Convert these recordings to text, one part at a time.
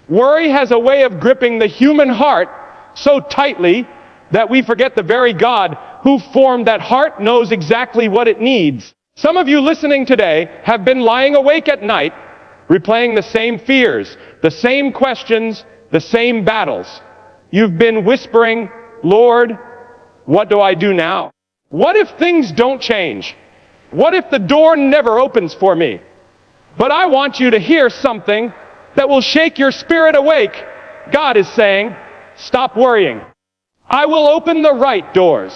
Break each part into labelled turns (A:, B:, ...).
A: Worry has a way of gripping the human heart so tightly that we forget the very God who formed that heart knows exactly what it needs. Some of you listening today have been lying awake at night, replaying the same fears, the same questions, the same battles. You've been whispering, Lord, what do I do now? What if things don't change? What if the door never opens for me? But I want you to hear something that will shake your spirit awake. God is saying, stop worrying. I will open the right doors.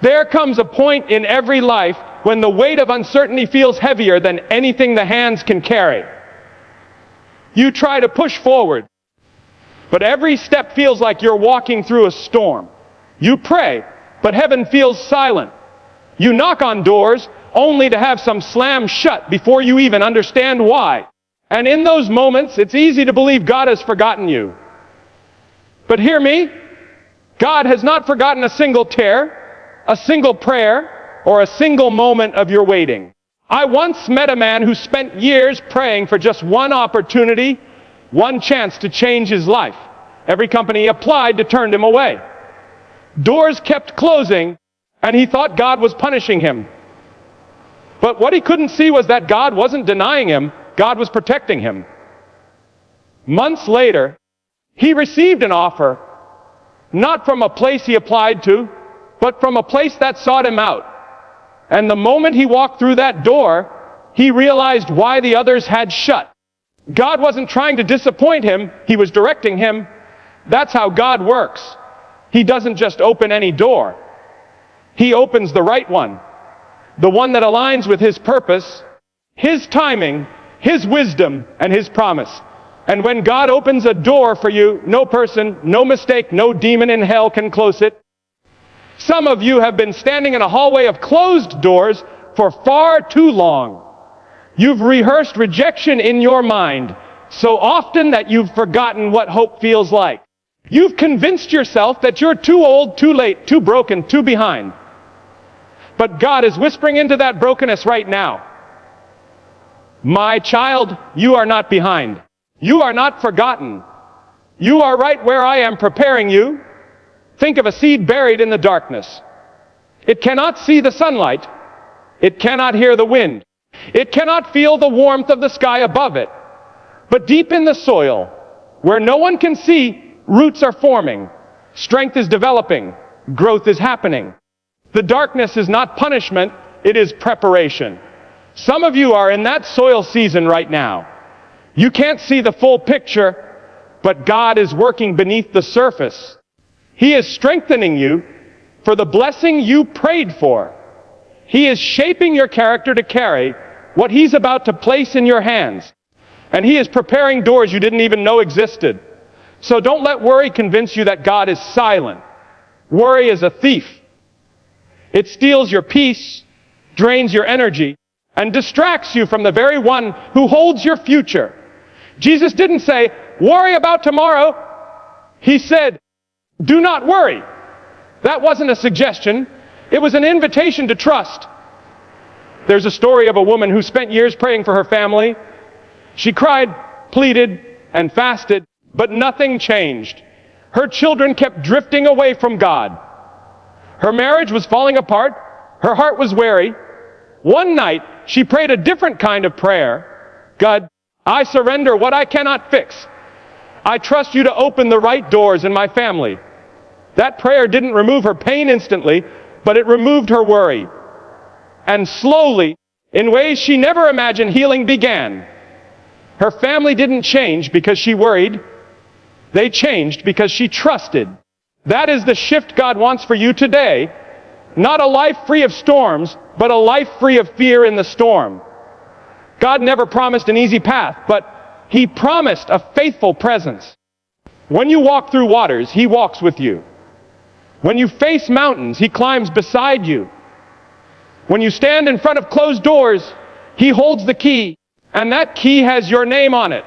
A: There comes a point in every life when the weight of uncertainty feels heavier than anything the hands can carry. You try to push forward, but every step feels like you're walking through a storm. You pray, but heaven feels silent. You knock on doors only to have some slam shut before you even understand why. And in those moments, it's easy to believe God has forgotten you. But hear me, God has not forgotten a single tear, a single prayer, or a single moment of your waiting. I once met a man who spent years praying for just one opportunity, one chance to change his life. Every company he applied to turned him away. Doors kept closing, and he thought God was punishing him. But what he couldn't see was that God wasn't denying him, God was protecting him. Months later, he received an offer, not from a place he applied to, but from a place that sought him out. And the moment he walked through that door, he realized why the others had shut. God wasn't trying to disappoint him, he was directing him. That's how God works. He doesn't just open any door. He opens the right one. The one that aligns with His purpose, His timing, His wisdom, and His promise. And when God opens a door for you, no person, no mistake, no demon in hell can close it. Some of you have been standing in a hallway of closed doors for far too long. You've rehearsed rejection in your mind so often that you've forgotten what hope feels like. You've convinced yourself that you're too old, too late, too broken, too behind. But God is whispering into that brokenness right now. My child, you are not behind. You are not forgotten. You are right where I am preparing you. Think of a seed buried in the darkness. It cannot see the sunlight. It cannot hear the wind. It cannot feel the warmth of the sky above it. But deep in the soil, where no one can see, roots are forming. Strength is developing. Growth is happening. The darkness is not punishment, it is preparation. Some of you are in that soil season right now. You can't see the full picture, but God is working beneath the surface. He is strengthening you for the blessing you prayed for. He is shaping your character to carry what He's about to place in your hands. And He is preparing doors you didn't even know existed. So don't let worry convince you that God is silent. Worry is a thief. It steals your peace, drains your energy, and distracts you from the very one who holds your future. Jesus didn't say, worry about tomorrow. He said, do not worry. That wasn't a suggestion. It was an invitation to trust. There's a story of a woman who spent years praying for her family. She cried, pleaded, and fasted, but nothing changed. Her children kept drifting away from God. Her marriage was falling apart. Her heart was weary. One night, she prayed a different kind of prayer. God, I surrender what I cannot fix. I trust you to open the right doors in my family. That prayer didn't remove her pain instantly, but it removed her worry. And slowly, in ways she never imagined, healing began. Her family didn't change because she worried. They changed because she trusted. That is the shift God wants for you today. Not a life free of storms, but a life free of fear in the storm. God never promised an easy path, but He promised a faithful presence. When you walk through waters, He walks with you. When you face mountains, He climbs beside you. When you stand in front of closed doors, He holds the key, and that key has your name on it.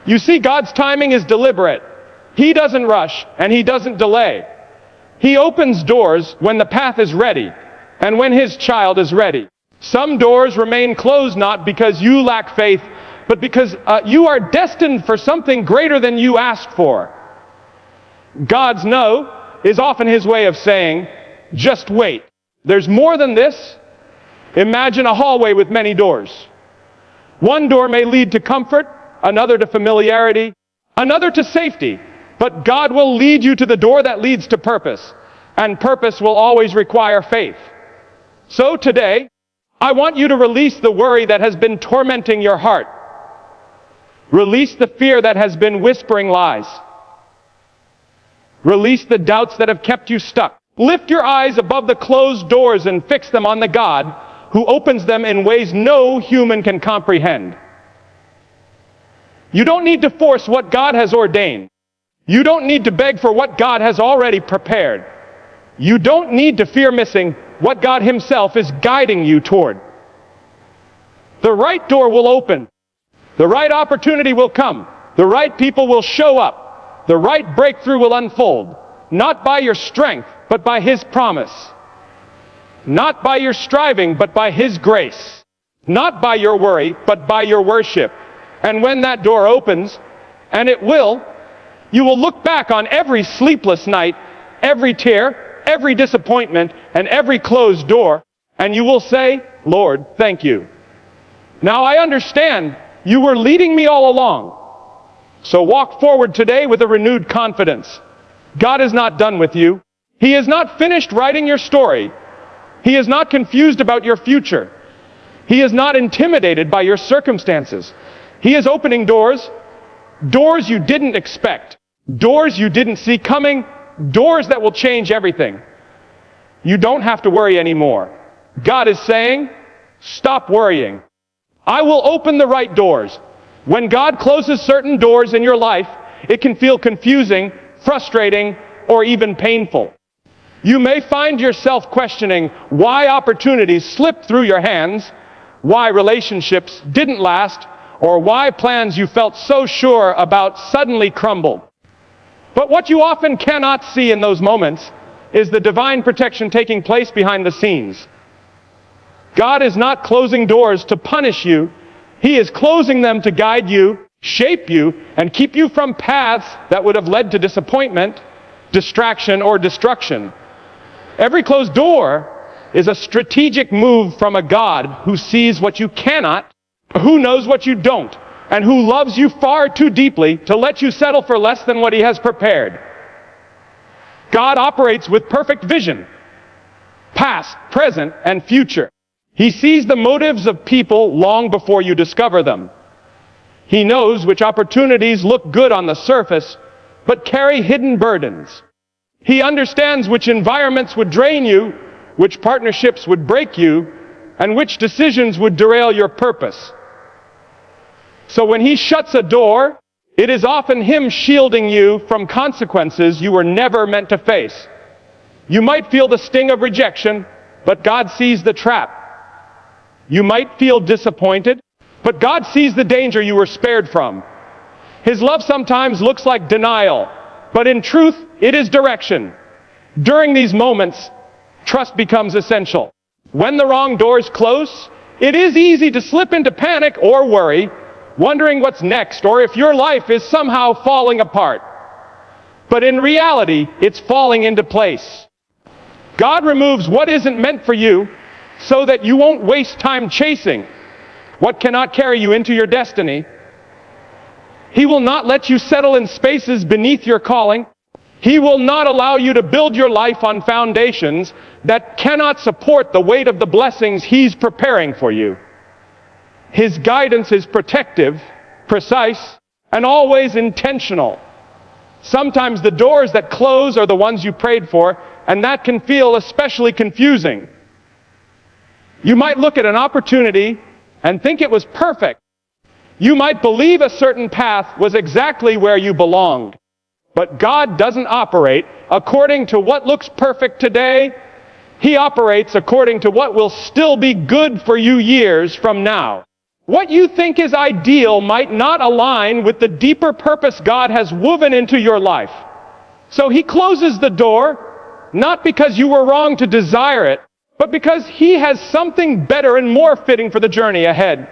A: You see, God's timing is deliberate. He doesn't rush, and He doesn't delay. He opens doors when the path is ready, and when His child is ready. Some doors remain closed not because you lack faith, but because you are destined for something greater than you asked for. God's no is often his way of saying, just wait. There's more than this. Imagine a hallway with many doors. One door may lead to comfort, another to familiarity, another to safety, but God will lead you to the door that leads to purpose, and purpose will always require faith. So today, I want you to release the worry that has been tormenting your heart. Release the fear that has been whispering lies. Release the doubts that have kept you stuck. Lift your eyes above the closed doors and fix them on the God who opens them in ways no human can comprehend. You don't need to force what God has ordained. You don't need to beg for what God has already prepared. You don't need to fear missing what God himself is guiding you toward. The right door will open. The right opportunity will come. The right people will show up. The right breakthrough will unfold. Not by your strength, but by his promise. Not by your striving, but by his grace. Not by your worry, but by your worship. And when that door opens, and it will, you will look back on every sleepless night, every tear, every disappointment, and every closed door, and you will say, Lord, thank you. Now I understand you were leading me all along. So walk forward today with a renewed confidence. God is not done with you. He is not finished writing your story. He is not confused about your future. He is not intimidated by your circumstances. He is opening doors, doors you didn't expect, doors you didn't see coming, doors that will change everything. You don't have to worry anymore. God is saying, stop worrying. I will open the right doors. When God closes certain doors in your life, it can feel confusing, frustrating, or even painful. You may find yourself questioning why opportunities slipped through your hands, why relationships didn't last, or why plans you felt so sure about suddenly crumbled. But what you often cannot see in those moments is the divine protection taking place behind the scenes. God is not closing doors to punish you. He is closing them to guide you, shape you, and keep you from paths that would have led to disappointment, distraction, or destruction. Every closed door is a strategic move from a God who sees what you cannot, who knows what you don't, and who loves you far too deeply to let you settle for less than what he has prepared. God operates with perfect vision, past, present, and future. He sees the motives of people long before you discover them. He knows which opportunities look good on the surface, but carry hidden burdens. He understands which environments would drain you, which partnerships would break you, and which decisions would derail your purpose. So when he shuts a door, it is often him shielding you from consequences you were never meant to face. You might feel the sting of rejection, but God sees the trap. You might feel disappointed, but God sees the danger you were spared from. His love sometimes looks like denial, but in truth, it is direction. During these moments, trust becomes essential. When the wrong doors close, it is easy to slip into panic or worry, wondering what's next or if your life is somehow falling apart. But in reality, it's falling into place. God removes what isn't meant for you so that you won't waste time chasing what cannot carry you into your destiny. He will not let you settle in spaces beneath your calling. He will not allow you to build your life on foundations that cannot support the weight of the blessings he's preparing for you. His guidance is protective, precise, and always intentional. Sometimes the doors that close are the ones you prayed for, and that can feel especially confusing. You might look at an opportunity and think it was perfect. You might believe a certain path was exactly where you belonged. But God doesn't operate according to what looks perfect today. He operates according to what will still be good for you years from now. What you think is ideal might not align with the deeper purpose God has woven into your life. So he closes the door, not because you were wrong to desire it, but because he has something better and more fitting for the journey ahead.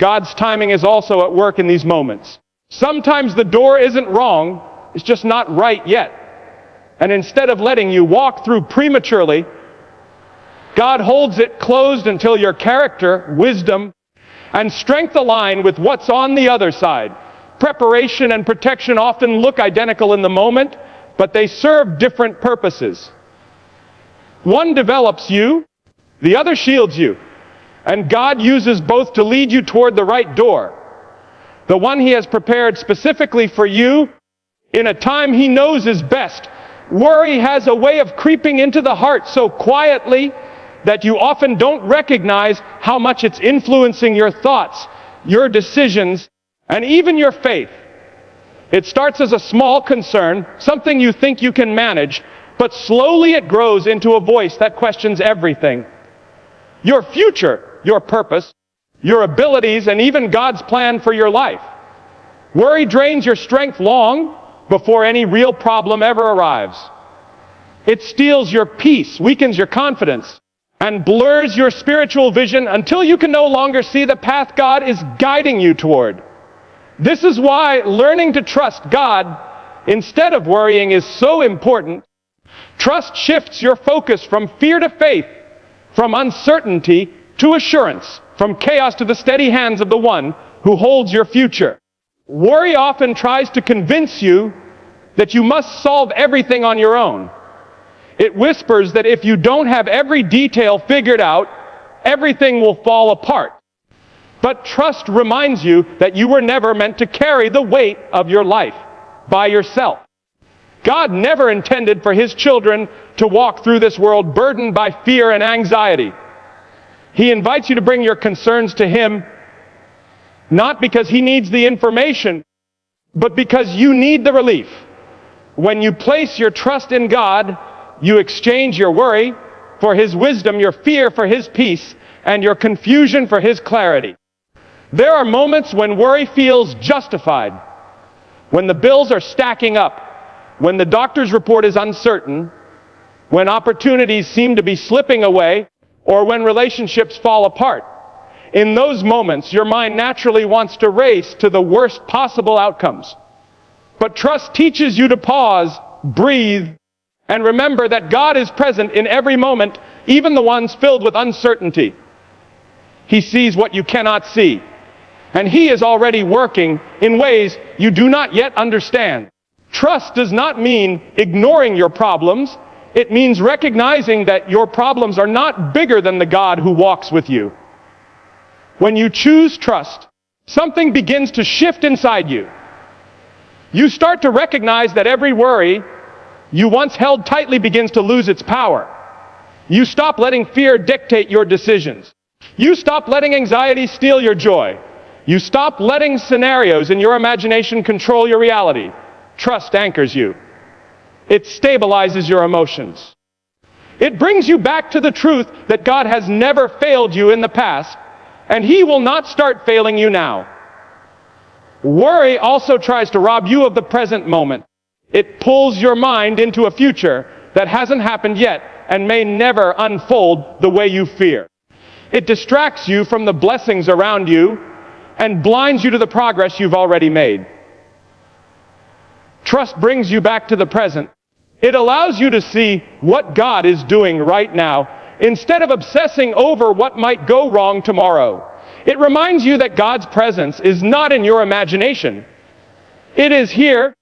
A: God's timing is also at work in these moments. Sometimes the door isn't wrong, it's just not right yet. And instead of letting you walk through prematurely, God holds it closed until your character, wisdom, and strength align with what's on the other side. Preparation and protection often look identical in the moment, but they serve different purposes. One develops you, the other shields you. And God uses both to lead you toward the right door. The one He has prepared specifically for you in a time He knows is best. Worry has a way of creeping into the heart so quietly that you often don't recognize how much it's influencing your thoughts, your decisions, and even your faith. It starts as a small concern, something you think you can manage, but slowly it grows into a voice that questions everything. Your future, your purpose, your abilities, and even God's plan for your life. Worry drains your strength long before any real problem ever arrives. It steals your peace, weakens your confidence, and blurs your spiritual vision until you can no longer see the path God is guiding you toward. This is why learning to trust God instead of worrying is so important. Trust shifts your focus from fear to faith, from uncertainty to assurance, from chaos to the steady hands of the one who holds your future. Worry often tries to convince you that you must solve everything on your own. It whispers that if you don't have every detail figured out, everything will fall apart. But trust reminds you that you were never meant to carry the weight of your life by yourself. God never intended for His children to walk through this world burdened by fear and anxiety. He invites you to bring your concerns to Him, not because He needs the information, but because you need the relief. When you place your trust in God, you exchange your worry for His wisdom, your fear for His peace, and your confusion for His clarity. There are moments when worry feels justified, when the bills are stacking up, when the doctor's report is uncertain, when opportunities seem to be slipping away, or when relationships fall apart. In those moments, your mind naturally wants to race to the worst possible outcomes. But trust teaches you to pause, breathe, and remember that God is present in every moment, even the ones filled with uncertainty. He sees what you cannot see, and He is already working in ways you do not yet understand. Trust does not mean ignoring your problems. It means recognizing that your problems are not bigger than the God who walks with you. When you choose trust, something begins to shift inside you. You start to recognize that every worry you once held tightly begins to lose its power. You stop letting fear dictate your decisions. You stop letting anxiety steal your joy. You stop letting scenarios in your imagination control your reality. Trust anchors you. It stabilizes your emotions. It brings you back to the truth that God has never failed you in the past, and He will not start failing you now. Worry also tries to rob you of the present moment. It pulls your mind into a future that hasn't happened yet and may never unfold the way you fear. It distracts you from the blessings around you and blinds you to the progress you've already made. Trust brings you back to the present. It allows you to see what God is doing right now instead of obsessing over what might go wrong tomorrow. It reminds you that God's presence is not in your imagination. It is here,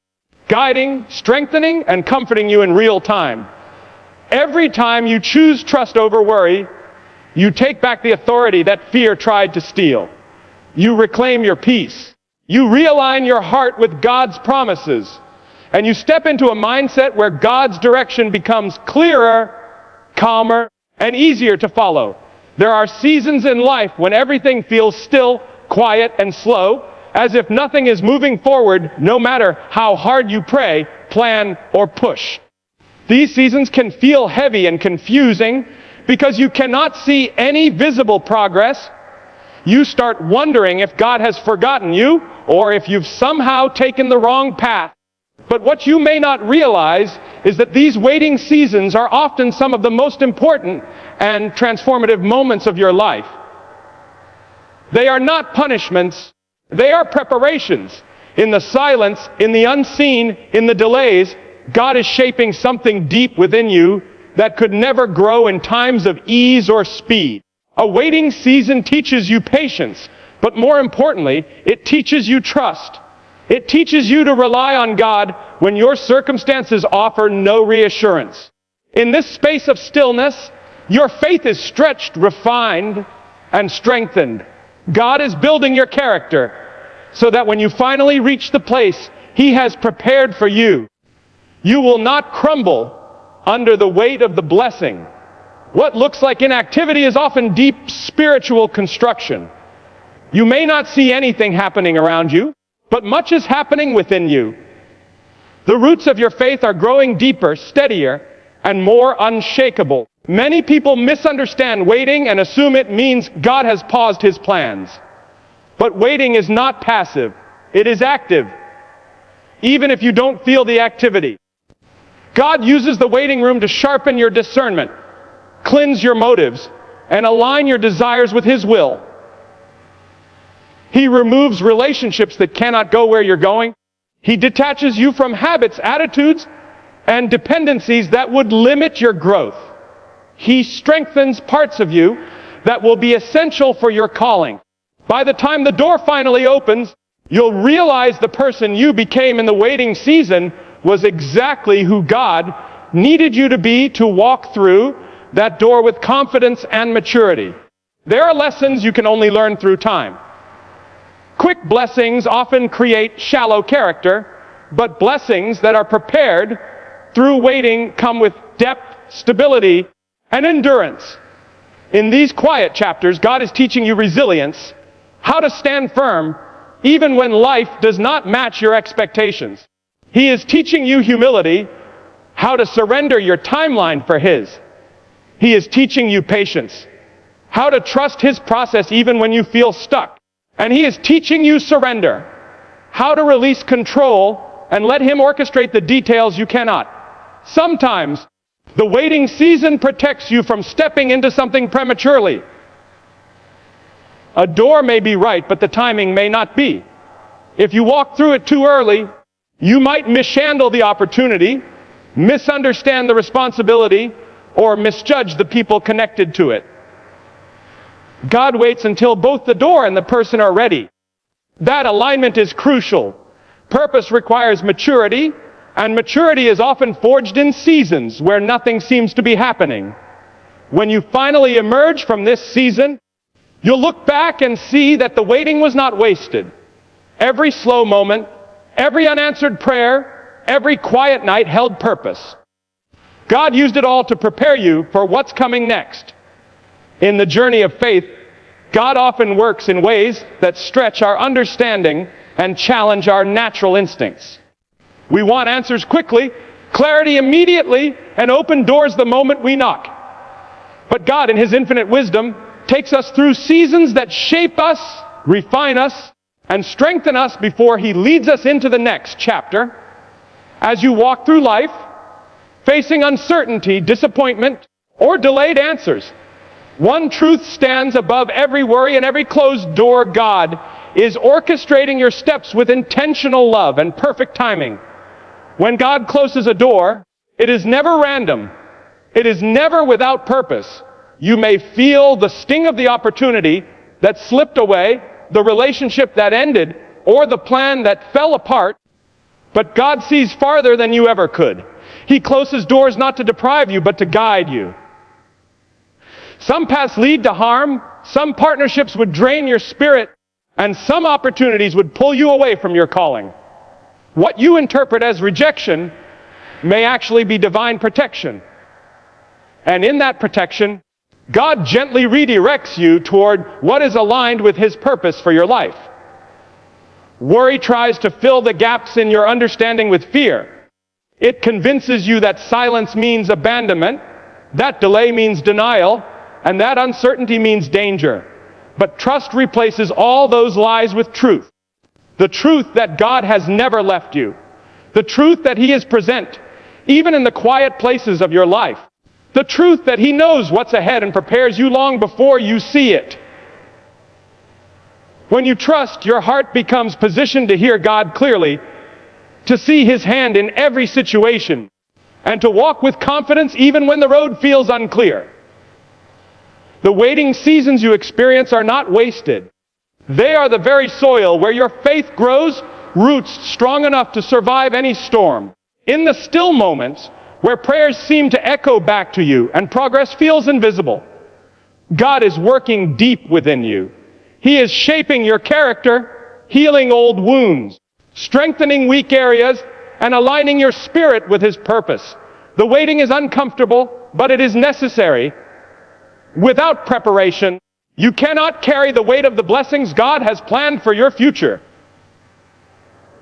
A: guiding, strengthening, and comforting you in real time. Every time you choose trust over worry, you take back the authority that fear tried to steal. You reclaim your peace. You realign your heart with God's promises. And you step into a mindset where God's direction becomes clearer, calmer, and easier to follow. There are seasons in life when everything feels still, quiet, and slow, as if nothing is moving forward no matter how hard you pray, plan, or push. These seasons can feel heavy and confusing because you cannot see any visible progress. You start wondering if God has forgotten you or if you've somehow taken the wrong path. But what you may not realize is that these waiting seasons are often some of the most important and transformative moments of your life. They are not punishments. They are preparations. In the silence, in the unseen, in the delays, God is shaping something deep within you that could never grow in times of ease or speed. A waiting season teaches you patience, but more importantly, it teaches you trust. It teaches you to rely on God when your circumstances offer no reassurance. In this space of stillness, your faith is stretched, refined, and strengthened. God is building your character so that when you finally reach the place He has prepared for you, you will not crumble under the weight of the blessing. What looks like inactivity is often deep spiritual construction. You may not see anything happening around you, but much is happening within you. The roots of your faith are growing deeper, steadier, and more unshakable. Many people misunderstand waiting and assume it means God has paused His plans. But waiting is not passive. It is active, even if you don't feel the activity. God uses the waiting room to sharpen your discernment, cleanse your motives, and align your desires with His will. He removes relationships that cannot go where you're going. He detaches you from habits, attitudes, and dependencies that would limit your growth. He strengthens parts of you that will be essential for your calling. By the time the door finally opens, you'll realize the person you became in the waiting season was exactly who God needed you to be to walk through that door with confidence and maturity. There are lessons you can only learn through time. Quick blessings often create shallow character, but blessings that are prepared through waiting come with depth, stability, and endurance. In these quiet chapters, God is teaching you resilience, how to stand firm even when life does not match your expectations. He is teaching you humility, how to surrender your timeline for His. He is teaching you patience, how to trust His process even when you feel stuck. And He is teaching you surrender, how to release control and let Him orchestrate the details you cannot. Sometimes, the waiting season protects you from stepping into something prematurely. A door may be right, but the timing may not be. If you walk through it too early, you might mishandle the opportunity, misunderstand the responsibility, or misjudge the people connected to it. God waits until both the door and the person are ready. That alignment is crucial. Purpose requires maturity, and maturity is often forged in seasons where nothing seems to be happening. When you finally emerge from this season, you'll look back and see that the waiting was not wasted. Every slow moment, every unanswered prayer, every quiet night held purpose. God used it all to prepare you for what's coming next. In the journey of faith, God often works in ways that stretch our understanding and challenge our natural instincts. We want answers quickly, clarity immediately, and open doors the moment we knock. But God, in His infinite wisdom, takes us through seasons that shape us, refine us, and strengthen us before He leads us into the next chapter. As you walk through life, facing uncertainty, disappointment, or delayed answers, one truth stands above every worry and every closed door. God is orchestrating your steps with intentional love and perfect timing. When God closes a door, it is never random. It is never without purpose. You may feel the sting of the opportunity that slipped away, the relationship that ended, or the plan that fell apart, but God sees farther than you ever could. He closes doors not to deprive you, but to guide you. Some paths lead to harm, some partnerships would drain your spirit, and some opportunities would pull you away from your calling. What you interpret as rejection may actually be divine protection. And in that protection, God gently redirects you toward what is aligned with His purpose for your life. Worry tries to fill the gaps in your understanding with fear. It convinces you that silence means abandonment, that delay means denial, and that uncertainty means danger. But trust replaces all those lies with truth. The truth that God has never left you. The truth that He is present, even in the quiet places of your life. The truth that He knows what's ahead and prepares you long before you see it. When you trust, your heart becomes positioned to hear God clearly, to see His hand in every situation, and to walk with confidence even when the road feels unclear. The waiting seasons you experience are not wasted. They are the very soil where your faith grows, roots strong enough to survive any storm. In the still moments where prayers seem to echo back to you and progress feels invisible, God is working deep within you. He is shaping your character, healing old wounds, strengthening weak areas, and aligning your spirit with His purpose. The waiting is uncomfortable, but it is necessary. Without preparation, you cannot carry the weight of the blessings God has planned for your future.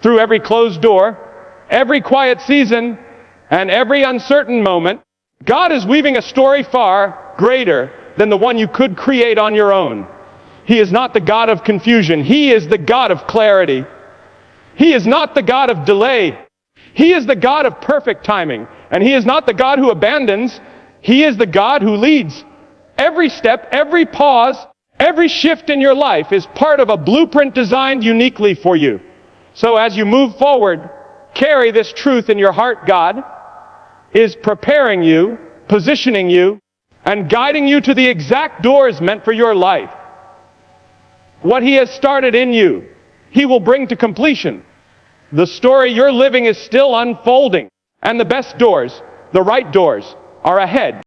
A: Through every closed door, every quiet season, and every uncertain moment, God is weaving a story far greater than the one you could create on your own. He is not the God of confusion. He is the God of clarity. He is not the God of delay. He is the God of perfect timing. And He is not the God who abandons. He is the God who leads. Every step, every pause, every shift in your life is part of a blueprint designed uniquely for you. So as you move forward, carry this truth in your heart. God is preparing you, positioning you, and guiding you to the exact doors meant for your life. What He has started in you, He will bring to completion. The story you're living is still unfolding, and the best doors, the right doors, are ahead.